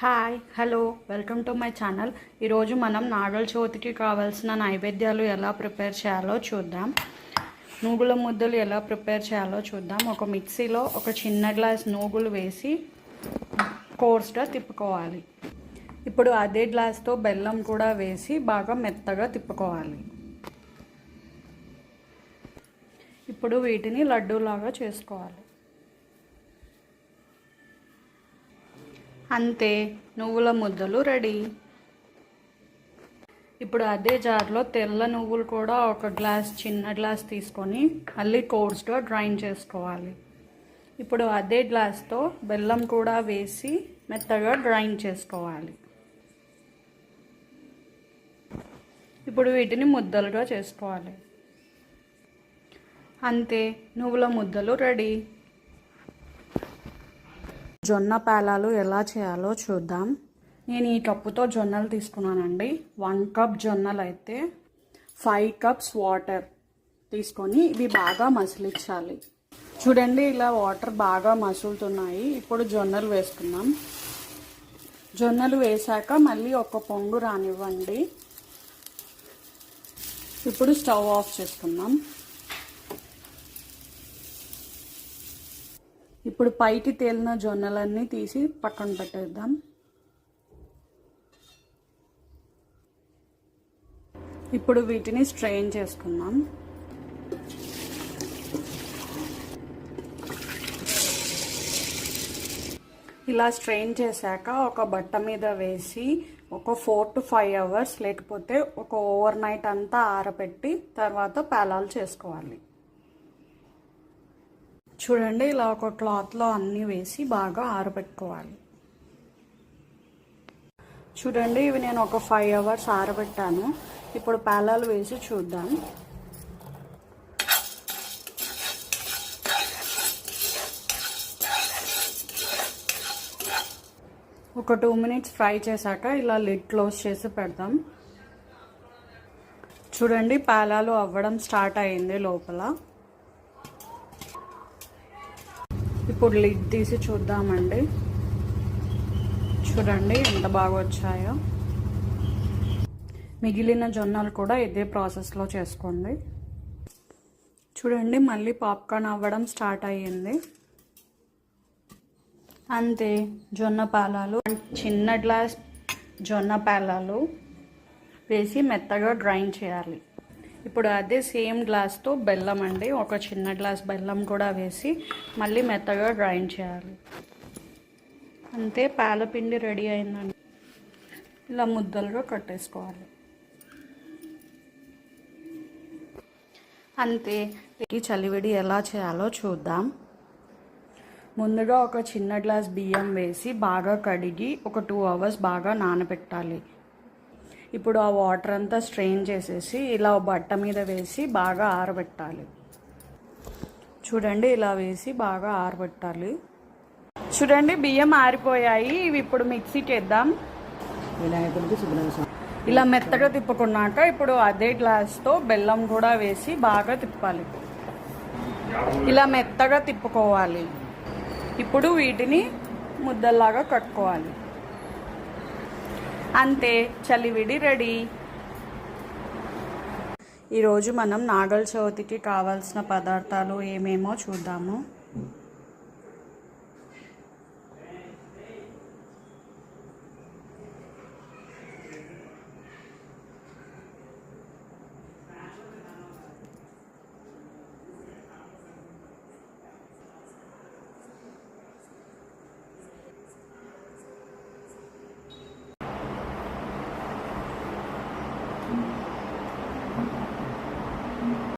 Hi hello welcome to my channel. ఈరోజు మనం నాగల చవితికి కావాల్సిన నైవేద్యాలు ఎలా ప్రిపేర్ చేయాలో చూద్దాం. నూగుల ముద్దలు ఎలా ప్రిపేర్ చేయాలో చూద్దాం. ఒక మిక్సీలో ఒక చిన్న గ్లాస్ నూగులు వేసి కోర్స్గా తిప్పుకోవాలి. ఇప్పుడు అదే గ్లాస్తో బెల్లం కూడా వేసి బాగా మెత్తగా తిప్పుకోవాలి. ఇప్పుడు వీటిని లడ్డూలాగా చేసుకోవాలి. అంతే, నువ్వుల ముద్దలు రెడీ. ఇప్పుడు అదే జార్లో తెల్ల నువ్వులు కూడా ఒక చిన్న గ్లాస్ తీసుకొని మళ్ళీ కోర్స్గా గ్రైండ్ చేసుకోవాలి. ఇప్పుడు అదే గ్లాస్తో బెల్లం కూడా వేసి మెత్తగా గ్రైండ్ చేసుకోవాలి. ఇప్పుడు వీటిని ముద్దలుగా చేసుకోవాలి. అంతే, నువ్వుల ముద్దలు రెడీ. జొన్న పేలాలు ఎలా చేయాలో చూద్దాం. నేను ఈ కప్పుతో జొన్నలు తీసుకున్నానండి. 1 కప్ జొన్నలు అయితే 5 కప్స్ వాటర్ తీసుకొని ఇవి బాగా మసిలించాలి. చూడండి, ఇలా వాటర్ బాగా మసులుతున్నాయి. ఇప్పుడు జొన్నలు వేసుకున్నాం. జొన్నలు వేసాక మళ్ళీ ఒక పొంగు రానివ్వండి. ఇప్పుడు స్టవ్ ఆఫ్ చేసుకుందాం. ఇప్పుడు పైకి తేలిన జొన్నలన్నీ తీసి పక్కన పెట్టేద్దాం. ఇప్పుడు వీటిని స్ట్రెయిన్ చేసుకుందాం. ఇలా స్ట్రెయిన్ చేశాక ఒక బట్ట మీద వేసి ఒక 4 to 5 అవర్స్ లేకపోతే ఒక ఓవర్ నైట్ అంతా ఆరబెట్టి తర్వాత పేలాలు చేసుకోవాలి. చూడండి, ఇలా ఒక క్లాత్లో అన్నీ వేసి బాగా ఆరబెట్టుకోవాలి. చూడండి, ఇవి నేను ఒక 5 అవర్స్ ఆరబెట్టాను. ఇప్పుడు పేలాలు వేసి చూద్దాం. ఒక 2 minutes ఫ్రై చేశాక ఇలా లిడ్ క్లోజ్ చేసి పెడదాం. చూడండి, పేలాలు అవ్వడం స్టార్ట్ అయింది లోపల. ఇప్పుడు లిడ్ తీసి చూద్దామండి. చూడండి ఎంత బాగా వచ్చాయో. మిగిలిన జొన్నలు కూడా ఇదే ప్రాసెస్లో చేసుకోండి. చూడండి, మళ్ళీ పాప్కార్న్ అవ్వడం స్టార్ట్ అయ్యింది. అంతే, జొన్న పేలాలు, చిన్న గ్లాస్ జొన్న పేలాలు వేసి మెత్తగా గ్రైండ్ చేయాలి. ఇప్పుడు అదే సేమ్ గ్లాస్తో బెల్లం అండి, ఒక చిన్న గ్లాస్ బెల్లం కూడా వేసి మళ్ళీ మెత్తగా గ్రైండ్ చేయాలి. అంతే, పేలపిండి రెడీ అయిందండి. ఇలా ముద్దలుగా కట్టేసుకోవాలి. అంతే, ఈ చలివిడి ఎలా చేయాలో చూద్దాం. ముందుగా ఒక చిన్న గ్లాస్ బియ్యం వేసి బాగా కడిగి ఒక 2 hours బాగా నానబెట్టాలి. ఇప్పుడు ఆ వాటర్ అంతా స్ట్రెయిన్ చేసేసి ఇలా బట్ట మీద వేసి బాగా ఆరబెట్టాలి. చూడండి, ఇలా వేసి బాగా ఆరబెట్టాలి. చూడండి, బియ్యం ఆరిపోయాయి. ఇవి ఇప్పుడు మిక్సీకి వేద్దాం. ఇలా మెత్తగా తిప్పుకున్నాక ఇప్పుడు అదే గ్లాస్తో బెల్లం కూడా వేసి బాగా తిప్పాలి. ఇలా మెత్తగా తిప్పుకోవాలి. ఇప్పుడు వీటిని ముద్దల్లాగా కట్టుకోవాలి. అంతే, చలివిడి రెడీ. ఈరోజు మనం నాగల చవితికి కావాల్సిన పదార్థాలు ఏమేమో చూద్దాము.